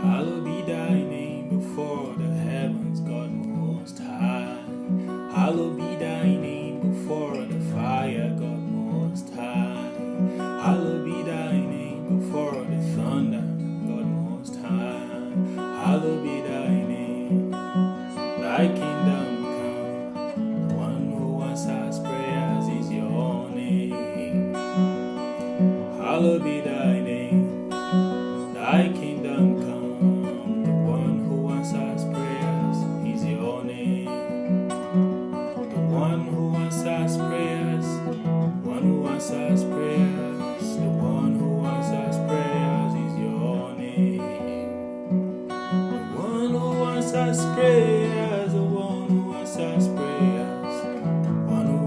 Hallowed be thy name before the heavens, God most high. Hallowed be thy name before the fire, God most high. Hallowed be thy name before the thunder, God most high. Hallowed be thy name. Thy kingdom come. The one who answers prayers is your name. Hallowed be